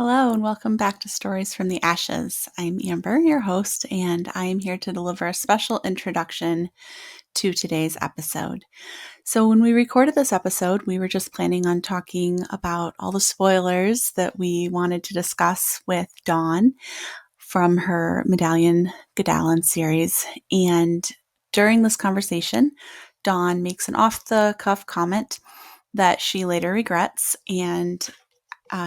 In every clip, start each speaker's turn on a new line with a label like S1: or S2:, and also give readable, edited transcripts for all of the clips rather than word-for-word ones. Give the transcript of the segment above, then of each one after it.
S1: Hello, and welcome back to Stories from the Ashes. I'm Amber, your host, and I am here to deliver a special introduction to today's episode. So, when we recorded this episode, we were just planning on talking about all the spoilers that we wanted to discuss with Dawn from her Medallion Gadallan series. And during this conversation, Dawn makes an off the cuff comment that she later regrets, and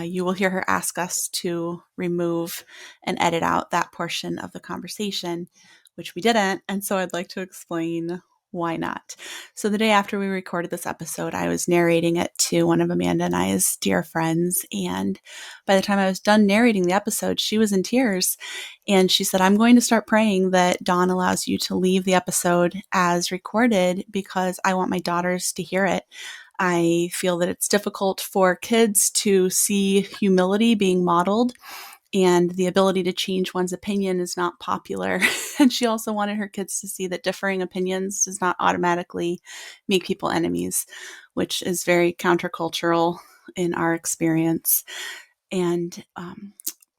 S1: you will hear her ask us to remove and edit out that portion of the conversation, which we didn't. And so I'd like to explain why not. So the day after we recorded this episode, I was narrating it to one of Amanda and I's dear friends. And by the time I was done narrating the episode, she was in tears. And she said, I'm going to start praying that Dawn allows you to leave the episode as recorded because I want my daughters to hear it. I feel that it's difficult for kids to see humility being modeled, and the ability to change one's opinion is not popular. And she also wanted her kids to see that differing opinions does not automatically make people enemies, which is very countercultural in our experience. And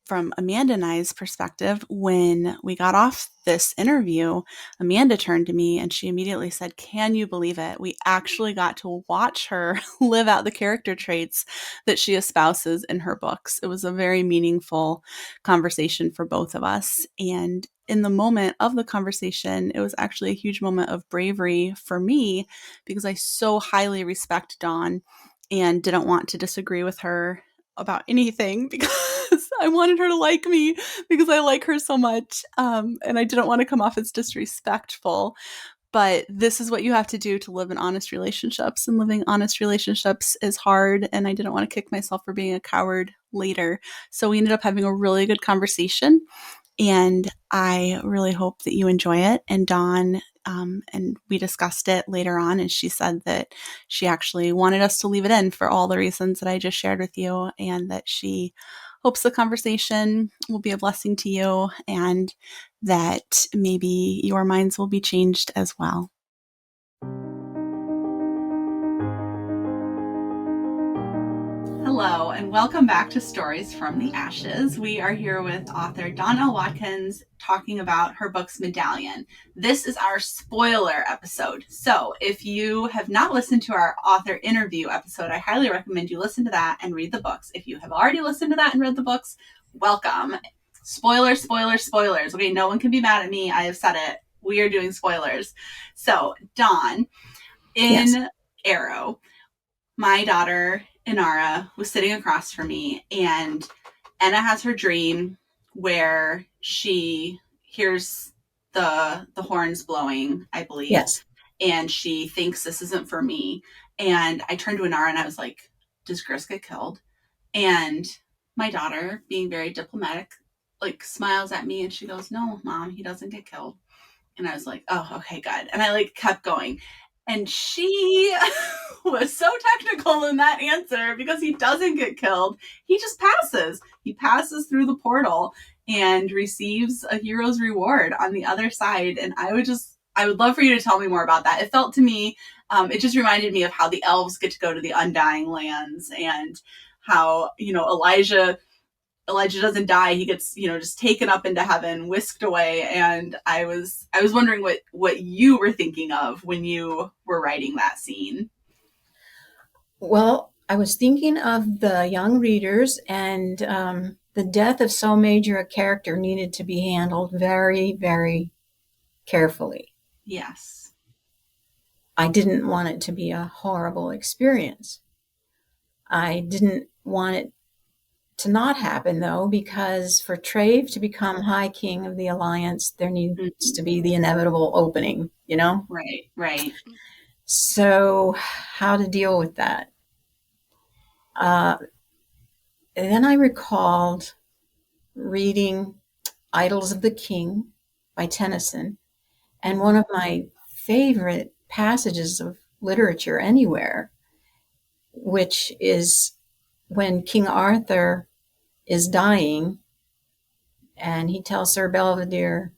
S1: from Amanda and I's perspective, when we got off this interview, Amanda turned to me and she immediately said, "Can you believe it? We actually got to watch her live out the character traits that she espouses in her books." It was a very meaningful conversation for both of us. And in the moment of the conversation, it was actually a huge moment of bravery for me because I so highly respect Dawn and didn't want to disagree with her about anything because I wanted her to like me because I like her so much. And I didn't want to come off as disrespectful. But this is what you have to do to live in honest relationships. And living honest relationships is hard. And I didn't want to kick myself for being a coward later. So we ended up having a really good conversation. And I really hope that you enjoy it. And Dawn, and we discussed it later on, and she said that she actually wanted us to leave it in for all the reasons that I just shared with you, and that she hopes the conversation will be a blessing to you and that maybe your minds will be changed as well. Hello, and welcome back to Stories from the Ashes. We are here with author Dawn L. Watkins talking about her book's Medallion. This is our spoiler episode. So if you have not listened to our author interview episode, I highly recommend you listen to that and read the books. If you have already listened to that and read the books, welcome. Spoilers, spoilers, spoilers. Okay, no one can be mad at me. I have said it. We are doing spoilers. So, Dawn, in
S2: Yes.
S1: Arrow, my daughter Inara was sitting across from me, and Enna has her dream where she hears the horns blowing, I believe,
S2: Yes.
S1: and she thinks this isn't for me. And I turned to Inara and I was like, "Does Chris get killed?" And my daughter, being very diplomatic, like smiles at me and she goes, "No, Mom, he doesn't get killed." And I was like, "Oh, okay, good." And I like kept going. And she was so technical in that answer because he doesn't get killed. He just passes. He passes through the portal and receives a hero's reward on the other side. And I would love for you to tell me more about that. It felt to me, it just reminded me of how the elves get to go to the Undying Lands and how, Elijah doesn't die. He gets, just taken up into heaven, whisked away. And I was wondering what you were thinking of when you were writing that scene.
S2: Well, I was thinking of the young readers, and the death of so major a character needed to be handled very, very carefully.
S1: Yes.
S2: I didn't want it to be a horrible experience. I didn't want it to not happen, though, because for Trave to become High King of the Alliance, there needs to be the inevitable opening, you know?
S1: Right, right.
S2: So, how to deal with that? Uh, then I recalled reading Idylls of the King by Tennyson. And one of my favorite passages of literature anywhere, which is when King Arthur is dying and he tells Sir Belvedere,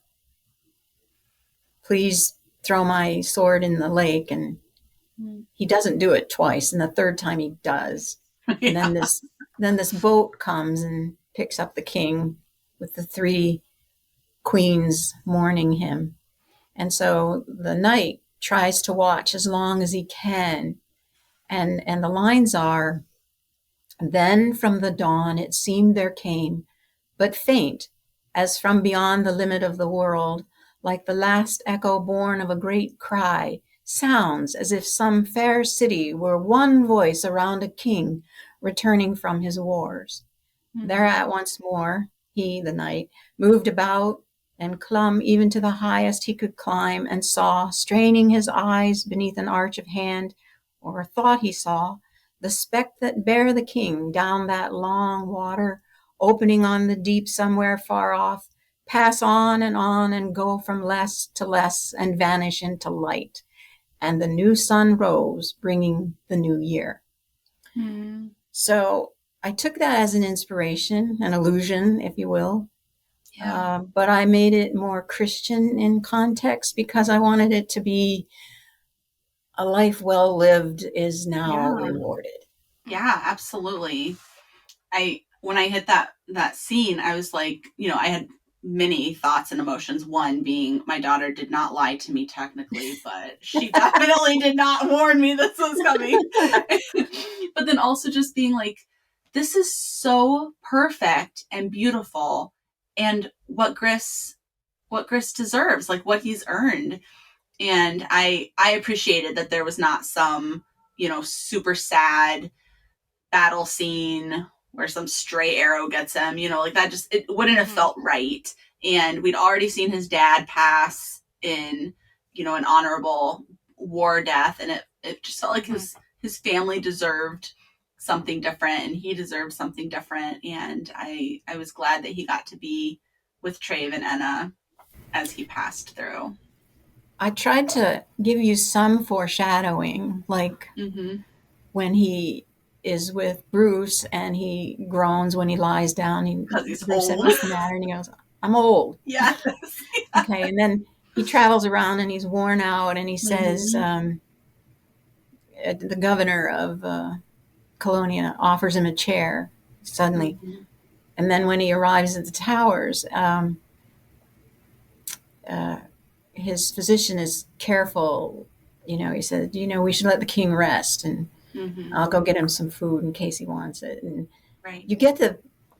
S2: please throw my sword in the lake. And he doesn't do it twice. And the third time he does. And
S1: Yeah.
S2: then this boat comes and picks up the king with the three queens mourning him. And so the knight tries to watch as long as he can. And the lines are, then from the dawn it seemed there came, but faint, as from beyond the limit of the world, like the last echo born of a great cry, sounds as if some fair city were one voice around a king returning from his wars. Mm-hmm. Thereat once more, he, the knight, moved about and clomb even to the highest he could climb, and saw, straining his eyes beneath an arch of hand, or thought he saw, the speck that bare the king down that long water, opening on the deep somewhere far off, pass on and go from less to less and vanish into light. And the new sun rose, bringing the new year. Mm. So I took that as an inspiration, an illusion, if you will. Yeah. But I made it more Christian in context because I wanted it to be a life well lived is now rewarded.
S1: Yeah, absolutely. When I hit that scene, I was like, I had many thoughts and emotions. One being, my daughter did not lie to me technically, but she definitely did not warn me this was coming. But then also just being like, this is so perfect and beautiful, and what Gris deserves, like what he's earned. And I appreciated that there was not some, super sad battle scene where some stray arrow gets him, like that just, it wouldn't have felt right. And we'd already seen his dad pass in, an honorable war death. And it just felt like his family deserved something different, and he deserved something different. And I was glad that he got to be with Trave and Enna as he passed through.
S2: I tried to give you some foreshadowing, like when he is with Bruce and he groans when he lies down.
S1: Because he's
S2: Bruce
S1: old.
S2: Said, what's the matter? And he goes, I'm old.
S1: Yes.
S2: Okay, and then he travels around and he's worn out, and he says, the governor of Colonia offers him a chair suddenly. And then when he arrives at the towers, his physician is careful. He said, we should let the king rest, and I'll go get him some food in case he wants it. And you get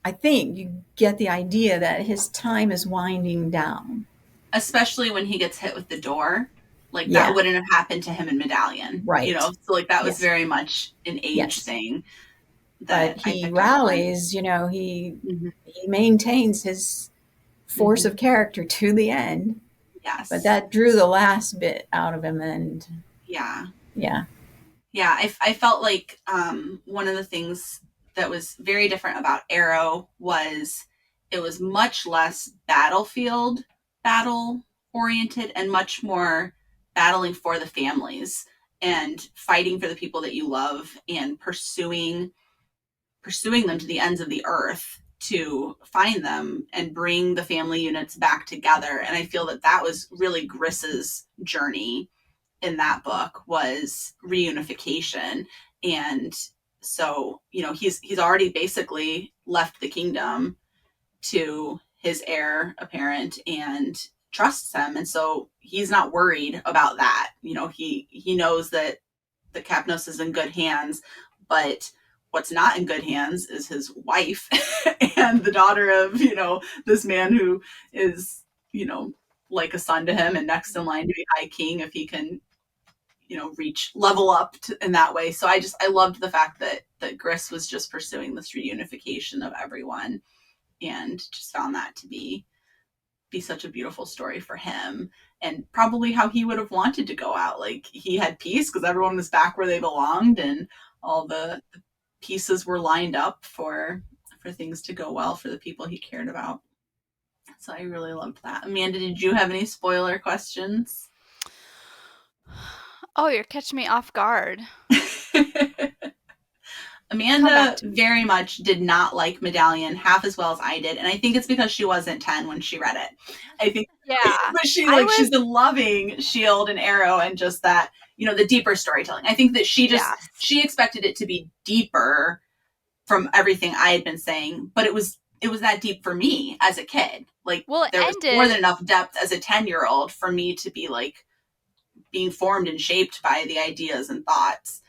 S2: I think you get the idea that his time is winding down.
S1: Especially when he gets hit with the door. Like that wouldn't have happened to him in Medallion.
S2: Right.
S1: So like that was very much an age thing.
S2: But he rallies, he maintains his force of character to the end.
S1: Yes.
S2: But that drew the last bit out of him, and
S1: yeah.
S2: I
S1: felt like one of the things that was very different about Arrow was it was much less battle oriented and much more battling for the families and fighting for the people that you love and pursuing them to the ends of the earth to find them and bring the family units back together. And I feel that was really Gris's journey in that book, was reunification. And so, he's already basically left the kingdom to his heir apparent and trusts him. And so he's not worried about that. He knows that the Capnos is in good hands, but what's not in good hands is his wife and the daughter of, this man who is, like a son to him and next in line to be High King if he can, level up in that way. So I loved the fact that Gris was just pursuing this reunification of everyone, and just found that to be such a beautiful story for him, and probably how he would have wanted to go out. Like, he had peace because everyone was back where they belonged, and all the pieces were lined up for things to go well for the people he cared about. So I really loved that. Amanda, did you have any spoiler questions?
S3: Oh, you're catching me off guard.
S1: Amanda very much did not like Medallion half as well as I did, and I think it's because she wasn't 10 when she read it. I think, but she's been loving Shield and Arrow, and just that, the deeper storytelling. I think that she expected it to be deeper from everything I had been saying, but it was it was that deep for me as a kid. Like,
S3: Well, it
S1: there was more than
S3: ended.
S1: enough depth as a 10-year-old for me to be like being formed and shaped by the ideas and thoughts.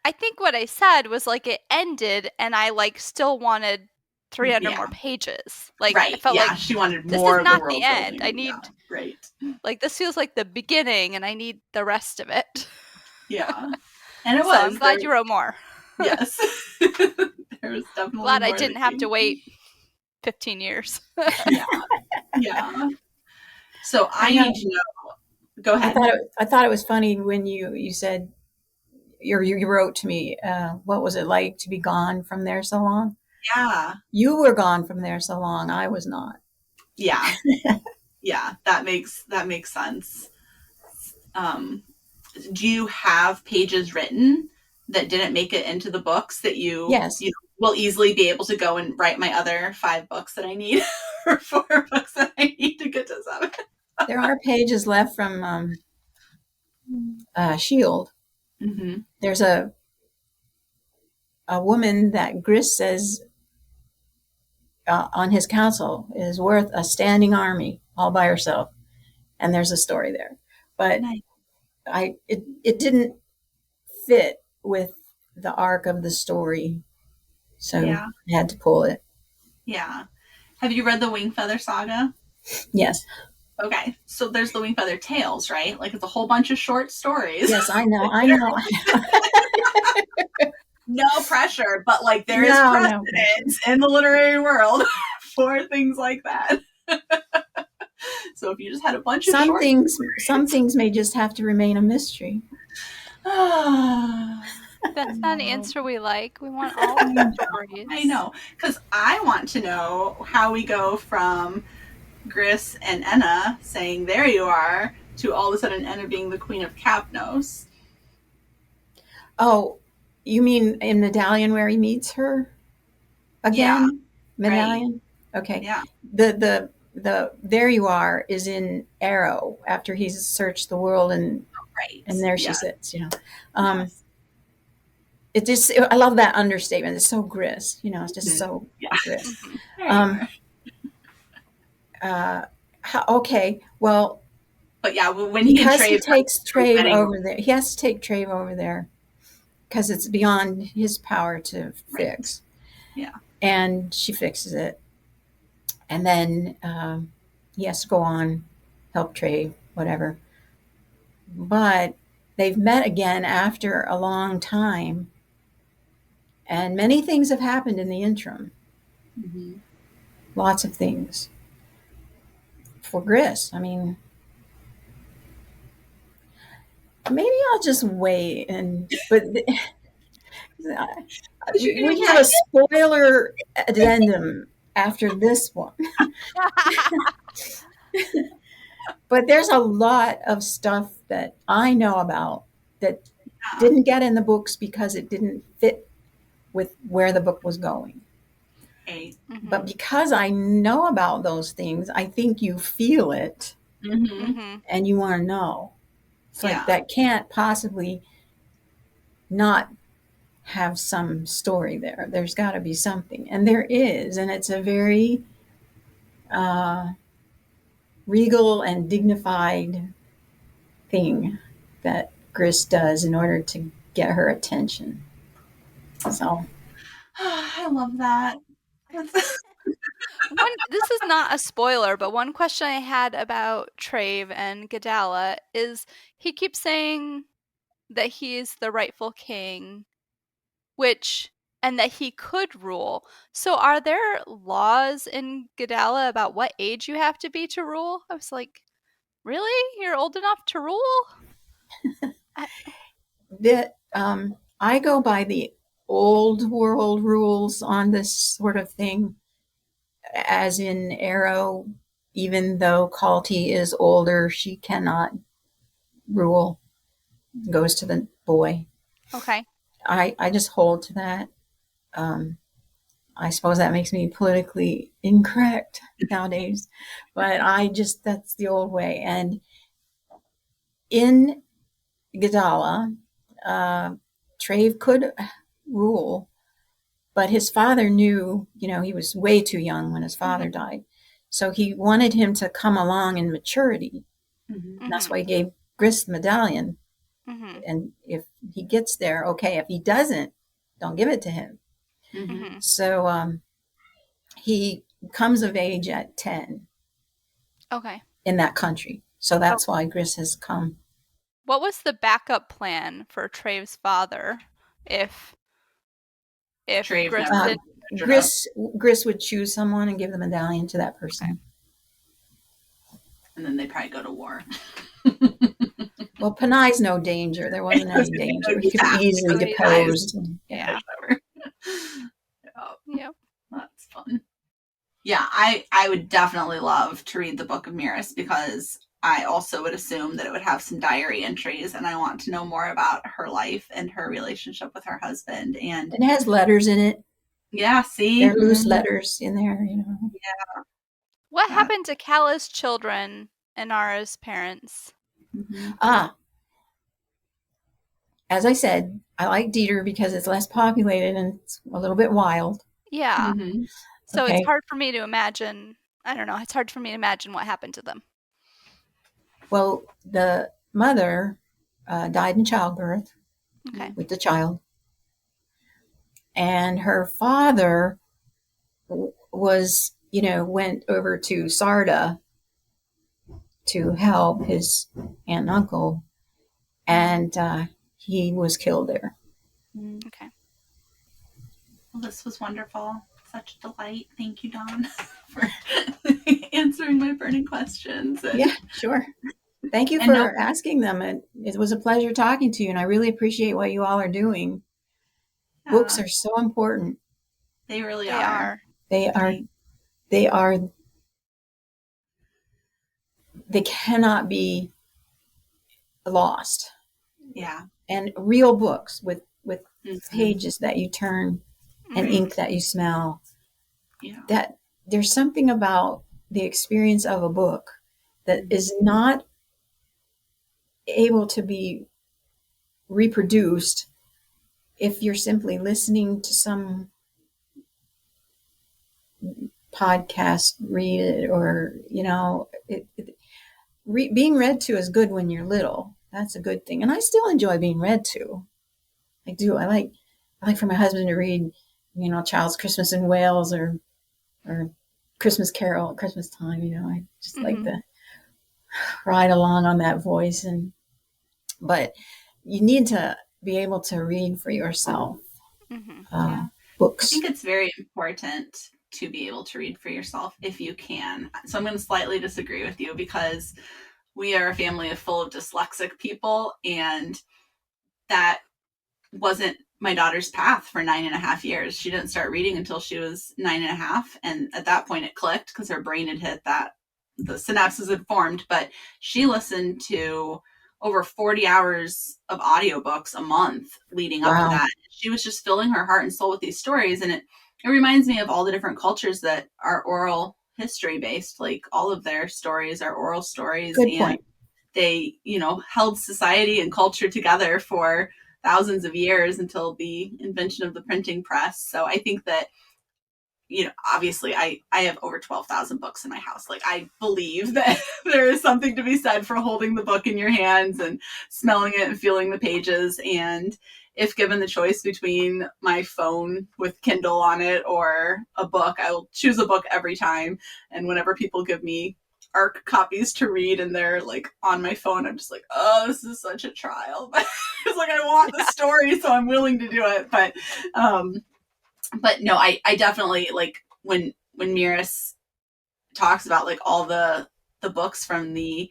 S3: I think what I said was like it ended, and I like still wanted 300
S1: Yeah.
S3: more pages. Like I
S1: Right.
S3: felt
S1: Yeah.
S3: like
S1: She wanted
S3: this is
S1: more of the
S3: not the
S1: world
S3: end. I
S1: building. Yeah.
S3: need
S1: Right.
S3: like this feels like the beginning, and I need the rest of it.
S1: Yeah. And it
S3: So I'm
S1: was there.
S3: glad you wrote more.
S1: Yes. There was definitely
S3: Glad I
S1: more that
S3: didn't have to
S1: came.
S3: wait 15 years.
S1: Yeah. Yeah. So
S2: I
S1: I
S2: know.
S1: need to know. Go
S2: I
S1: ahead.
S2: thought it was funny when you said you wrote to me. What was it like to be gone from there so long?
S1: Yeah.
S2: You were gone from there so long. I was not.
S1: Yeah. Yeah. That makes sense. Um, do you have pages written that didn't make it into the books that you
S2: Yes,
S1: will easily be able to go and write my other 5 books that I need or 4 books that I need to get to 7?
S2: there are pages left from Shield.
S1: Mm-hmm.
S2: There's a woman that Gris says on his council is worth a standing army all by herself, and there's a story there. But
S1: Nice.
S2: it didn't fit with the arc of the story, so
S1: Yeah.
S2: I had to pull it.
S1: Yeah. Have you read the Wing Feather Saga?
S2: Yes,
S1: Okay. So there's the Wing Feather Tales, right? Like, it's a whole bunch of short stories.
S2: yes, I know, I know.
S1: No pressure, but like there is
S2: No pressure.
S1: precedent in the literary world for things like that. So if you just had a bunch of short
S2: Some things may just have to remain a mystery.
S3: That's not an answer we like. We want all the stories.
S1: I know, because I want to know how we go from Gris and Enna saying "there you are" to all of a sudden Enna being the queen of Capnos.
S2: Oh, you mean in Medallion where he meets her
S1: Yeah,
S2: again?
S1: right.
S2: Medallion? Okay.
S1: Yeah,
S2: The there you are is in Arrow after he's searched the world
S1: right.
S2: and there she
S1: Yeah,
S2: sits,
S1: yes.
S2: It just I love that understatement. It's so Gris, it's just
S1: Mm-hmm.
S2: so
S1: Yeah,
S2: Gris.
S1: there you
S2: Um,
S1: are.
S2: okay, well,
S1: But yeah, when he and
S2: because he
S1: Trave
S2: takes
S1: are
S2: Trave
S1: getting
S2: over there, he has to take Trave over there because it's beyond his power to
S1: right.
S2: fix.
S1: Yeah.
S2: And she fixes it. And then he has to go on, help Trave, whatever. But they've met again after a long time, and many things have happened in the interim.
S1: Mm-hmm.
S2: Lots of things. For Gris, I mean, maybe I'll just wait but
S1: You're
S2: we
S1: gonna
S2: have a
S1: write
S2: spoiler addendum after this one. But there's a lot of stuff that I know about that
S1: it.
S2: didn't get in the books because it didn't fit with where the book was going.
S1: Okay.
S2: But because I know about those things, I think you feel it
S1: Mm-hmm.
S2: and you want to know. It's like
S1: Yeah.
S2: that can't possibly not have some story there. There's got to be something. And there is. And it's a very uh, regal and dignified thing that Gris does in order to get her attention. So,
S1: I love that.
S3: This is not a spoiler, but one question I had about Trave and Gadalla is he keeps saying that he's the rightful king, which and that he could rule. So are there laws in Gadalla about what age you have to be to rule? I was like, really? You're old enough to rule? I-
S2: I go by the old world rules on this sort of thing, as in Arrow, even though Calty is older, she cannot rule, goes to the boy.
S3: Okay.
S2: I just hold to that. Um, I suppose that makes me politically incorrect nowadays, but that's the old way. And in Gadalla, Trave could rule, But his father knew, he was way too young when his father died. So he wanted him to come along in maturity. And that's why he gave Gris the medallion. And if he gets there, okay. If he doesn't, don't give it to him. So he comes of age at 10.
S3: Okay.
S2: In that country. So that's why Gris has come.
S3: What was the backup plan for Trave's father if
S1: Trave
S3: Gris
S1: never
S3: did?
S2: Gris would choose someone and give the medallion to that person.
S1: Okay. And then they probably go to war.
S2: Well, Panay's no danger. There wasn't any danger. He could be easily deposed.
S3: Yeah.
S1: Yep. That's fun. Yeah, I would definitely love to read the Book of Mirrors, because I also would assume that it would have some diary entries, and I want to know more about her life and her relationship with her husband. And
S2: it has letters in it.
S1: Yeah, see?
S2: There are loose letters in there,
S1: Yeah.
S3: What happened to Cala's children and Nara's parents?
S2: As I said, I like Dieter because it's less populated and it's a little bit wild.
S3: Yeah. So it's hard for me to imagine. I don't know. It's hard for me to imagine what happened to them.
S2: Well, the mother died in childbirth with the child. And her father was, went over to Sarda to help his aunt and uncle. And he was killed there.
S3: Okay.
S1: Well, this was wonderful. Such a delight. Thank you, Dawn, for answering my burning questions.
S2: Yeah, sure. Thank you for asking them. It was a pleasure talking to you, and I really appreciate what you all are doing. Books are so important.
S1: They really are.
S2: They cannot be lost.
S1: Yeah.
S2: And real books with pages that you turn and ink that you smell.
S1: Yeah.
S2: That there's something about the experience of a book that is not able to be reproduced if you're simply listening to some podcast, read it, or being read to is good when you're little. That's a good thing, and I still enjoy being read to. I do. I like for my husband to read, Child's Christmas in Wales or Christmas Carol at Christmas time. I just like to ride along on that voice, but you need to be able to read for yourself. Books.
S1: I think it's very important to be able to read for yourself if you can. So I'm going to slightly disagree with you, because we are a family full of dyslexic people, and that wasn't my daughter's path for 9.5 years. She didn't start reading until she was 9.5. And at that point it clicked, because her brain had hit that, the synapses had formed. But she listened to over 40 hours of audiobooks a month leading up to that. She was just filling her heart and soul with these stories. And it reminds me of all the different cultures that are oral history based. Like, all of their stories are oral stories.
S2: Good point.
S1: They, held society and culture together for thousands of years until the invention of the printing press. So I think that, obviously I have over 12,000 books in my house. Like, I believe that there is something to be said for holding the book in your hands and smelling it and feeling the pages. And if given the choice between my phone with Kindle on it or a book, I will choose a book every time. And whenever people give me ARC copies to read and they're like on my phone, I'm just like, oh, this is such a trial. But it's like, I want the story, so I'm willing to do it. But no, I definitely, like, when Miris talks about like all the books from the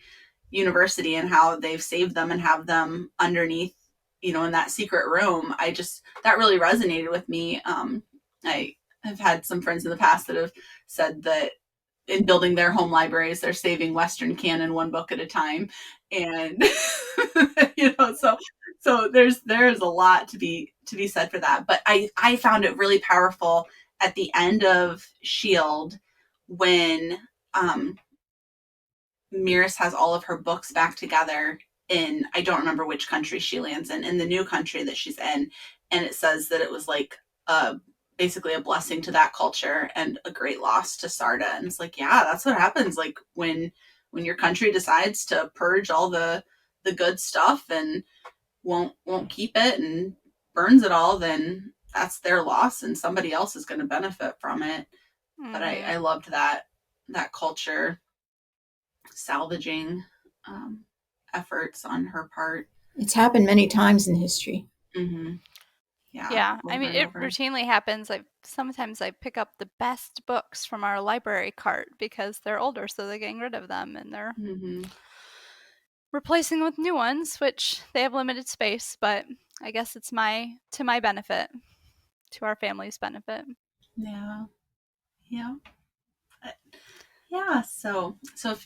S1: university and how they've saved them and have them underneath, in that secret room, that really resonated with me. I have had some friends in the past that have said that in building their home libraries, they're saving Western canon one book at a time. And, so there's a lot to be said for that. But I found it really powerful at the end of Shield when Miris has all of her books back together in, I don't remember which country she lands in the new country that she's in. And it says that it was like a basically a blessing to that culture and a great loss to Sarda. And it's like, yeah, that's what happens. Like when your country decides to purge all the good stuff and won't keep it and burns it all, then that's their loss and somebody else is going to benefit from it. But I loved that culture salvaging efforts on her part.
S2: It's happened many times in history.
S1: Mm-hmm.
S3: Yeah. I mean, it routinely happens. Sometimes I pick up the best books from our library cart because they're older, so they're getting rid of them and they're replacing with new ones, which they have limited space, but I guess it's to my benefit, to our family's benefit.
S1: Yeah. Yeah, so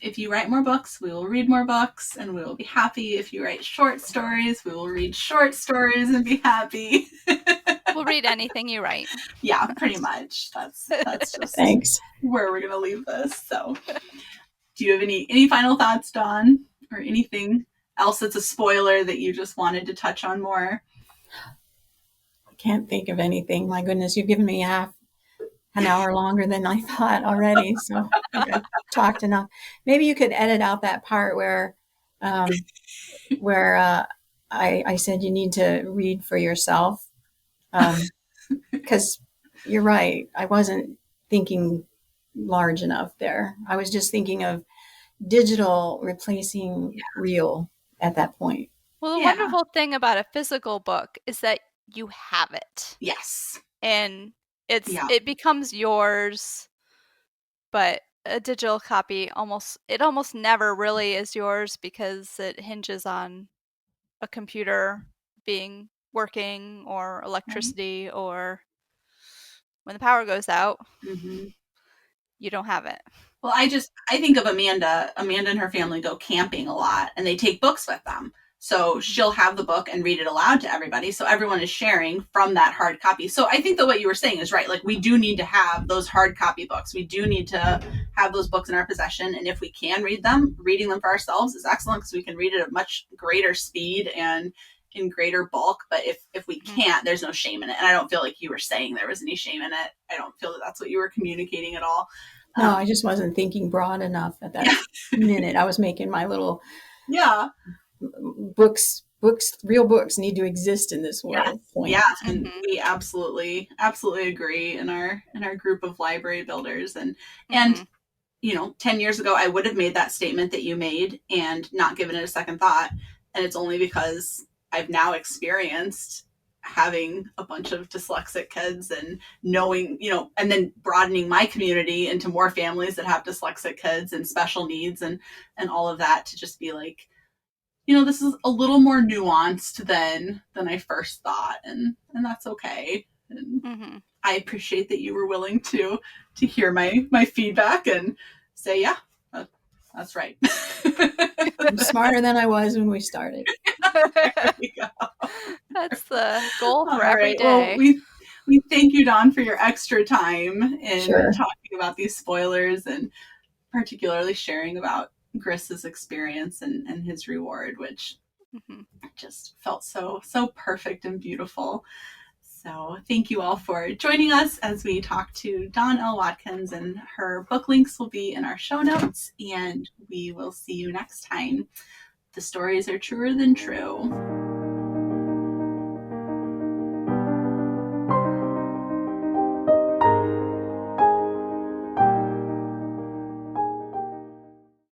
S1: if you write more books, we will read more books, and we will be happy. If you write short stories, we will read short stories and be happy.
S3: We'll read anything you write.
S1: Yeah, pretty much. That's just
S2: Thanks.
S1: Where we're gonna leave this. So, do you have any final thoughts, Dawn, or anything else that's a spoiler that you just wanted to touch on more?
S2: I can't think of anything. My goodness, you've given me half an hour longer than I thought already. So I think I've talked enough. Maybe you could edit out that part where I said you need to read for yourself. Because you're right. I wasn't thinking large enough there. I was just thinking of digital replacing real at that point.
S3: Well, the wonderful thing about a physical book is that you have it.
S1: Yes.
S3: And it becomes yours, but a digital copy almost never really is yours because it hinges on a computer working or electricity, or when the power goes out, you don't have it.
S1: Well, I think of Amanda and her family go camping a lot, and they take books with them. So she'll have the book and read it aloud to everybody. So everyone is sharing from that hard copy. So I think that what you were saying is right. Like, we do need to have those hard copy books. We do need to have those books in our possession. And if we can read them, reading them for ourselves is excellent because we can read it at much greater speed and in greater bulk. But if we can't, there's no shame in it. And I don't feel like you were saying there was any shame in it. I don't feel that that's what you were communicating at all.
S2: No, I just wasn't thinking broad enough at that minute. I was making my little books, real books need to exist in this world.
S1: Yeah, and we absolutely agree in our group of library builders. And 10 years ago, I would have made that statement that you made and not given it a second thought. And it's only because I've now experienced having a bunch of dyslexic kids and knowing, and then broadening my community into more families that have dyslexic kids and special needs and all of that, to just be like, this is a little more nuanced than I first thought, and that's okay. And I appreciate that you were willing to hear my feedback and say, yeah, that's right.
S2: I'm smarter than I was when we started.
S1: There we go.
S3: That's the goal for every day.
S1: Well, we thank you, Dawn, for your extra time in talking about these spoilers and particularly sharing about Griss's experience and his reward, which just felt so perfect and beautiful. So thank you all for joining us as we talk to Dawn L. Watkins, and her book links will be in our show notes, and we will see you next time. The stories are truer than true.